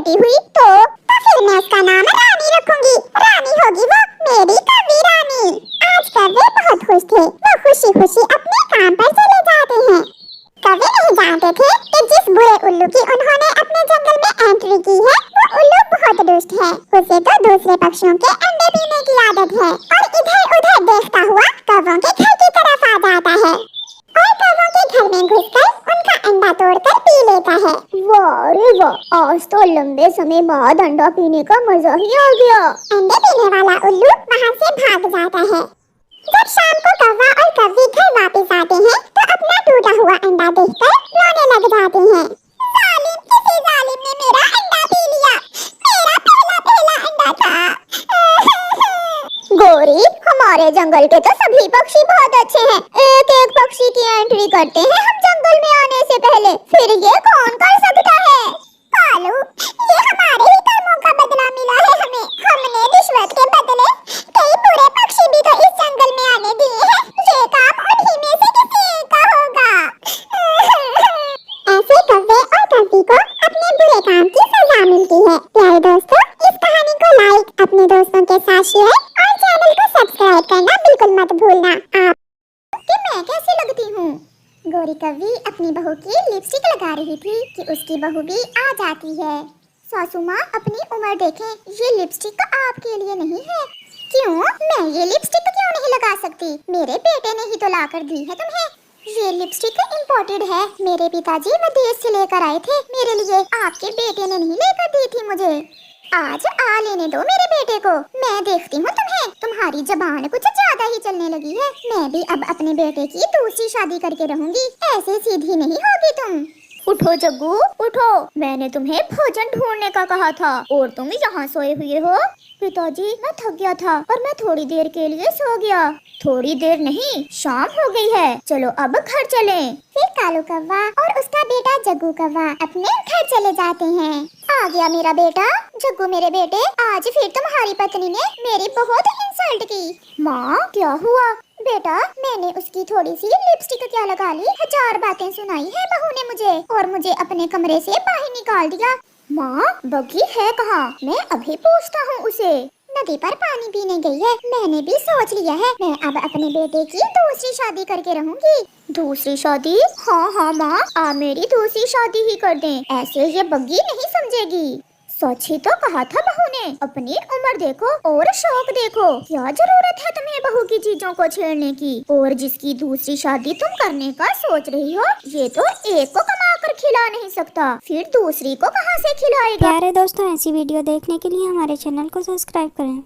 बेटी हुई तो फिर मैं उसका नाम रानी रखूंगी। रानी होगी वो मेरी कवि रानी। आज कवि बहुत खुश थे। वो खुशी खुशी अपने काम पर चले जाते हैं। कवि नहीं जानते थे कि जिस बुरे उल्लू की उन्होंने अपने जंगल में एंट्री की है वो उल्लू बहुत दुष्ट है। उसे तो दूसरे पक्षियों के अंडे पीने की आदत है और इधर उधर देखता हुआ कौवों के घर की तरफ आ जाता है और कौवों के घर में घुसकर उनका अंडा तोड़कर पी लेता है। वाह रे वाह, आज तो लंबे समय बाद अंडा पीने का मजा ही आ गया। अंडे पीने वाला उल्लू वहाँ से भाग जाता है। जब शाम को कौवा और कव्वी घर वापस आते हैं तो अपना टूटा हुआ अंडा देखकर रोने लग जाते हैं। जालिम, किसी जालिम ने मेरा अंडा पी लिया। मेरा पहला पहला अंडा था। गौरी, हमारे जंगल के तो सभी पक्षी बहुत अच्छे हैं। एक एक पक्षी की एंट्री करते हैं हम जंगल में आने से पहले, फिर ये कौन कर सकता है? कालू, ये हमारे ही कर्मों का बदला मिला है हमें। हमने रिश्वत के बदले कई बुरे पक्षी भी तो इस जंगल में आने दिए हैं। ये काम उन्हीं में से किसी एक का होगा। ऐसे कव्वे और कव्वी को अपने बुरे काम की सजा मिलती है। प्यारे दोस्तों, इस कहानी को लाइक, अपने दोस्तों के साथ शेयर और चैनल को सब्सक्राइब करना बिल्कुल मत भूलना। आप कि मैं कैसी लगती हूँ? गोरी कव्वी अपनी बहू की लिपस्टिक लगा रही थी कि उसकी बहू भी आ जाती है। सासू माँ, अपनी उम्र देखें, ये लिपस्टिक आपके लिए नहीं है। क्यों? मैं ये लिपस्टिक क्यों नहीं लगा सकती? मेरे बेटे ने ही तो लाकर दी है तुम्हें। ये लिपस्टिक इम्पोर्टेड है। मेरे पिताजी विदेश से लेकर आए थे मेरे लिए। आपके बेटे ने नहीं लेकर दी थी मुझे। आज आ लेने दो मेरे बेटे को। मैं देखती हूँ तुम्हें। तुम्हारी जबान कुछ ज्यादा ही चलने लगी है। मैं भी अब अपने बेटे की दूसरी शादी करके रहूंगी। ऐसे सीधी नहीं होगी तुम। उठो जग्गू, उठो। मैंने तुम्हें भोजन ढूंढने का कहा था और तुम यहाँ सोए हुए हो। पिताजी, मैं थक गया था और मैं थोड़ी देर के लिए सो गया। थोड़ी देर नहीं, शाम हो गई है। चलो अब घर चलें। फिर कालू कौवा और उसका बेटा जग्गू कौवा अपने घर चले जाते हैं। आ गया मेरा बेटा। जग्गू मेरे बेटे, आज फिर तुम्हारी पत्नी ने मेरी बहुत इंसल्ट की। माँ, क्या हुआ? बेटा, मैंने उसकी थोड़ी सी लिपस्टिक क्या लगा ली। 1000 बातें सुनाई है बहू ने मुझे और मुझे अपने कमरे से बाहर निकाल दिया। माँ, बग्गी है कहाँ? मैं अभी पूछता हूँ उसे। नदी पर पानी पीने गई है। मैंने भी सोच लिया है, मैं अब अपने बेटे की दूसरी शादी करके रहूंगी। दूसरी शादी? हाँ हाँ माँ, आप मेरी दूसरी शादी ही कर दें। ऐसे ये बग्गी नहीं समझेगी। सच ही तो कहा था बहू ने। अपनी उम्र देखो और शौक देखो। क्या जरूरत है तुम्हें बहू की चीजों को छेड़ने की? और जिसकी दूसरी शादी तुम करने का सोच रही हो, ये तो एक को कमा कर खिला नहीं सकता, फिर दूसरी को कहाँ से खिलाएगा? प्यारे दोस्तों, ऐसी वीडियो देखने के लिए हमारे चैनल को सब्सक्राइब करें।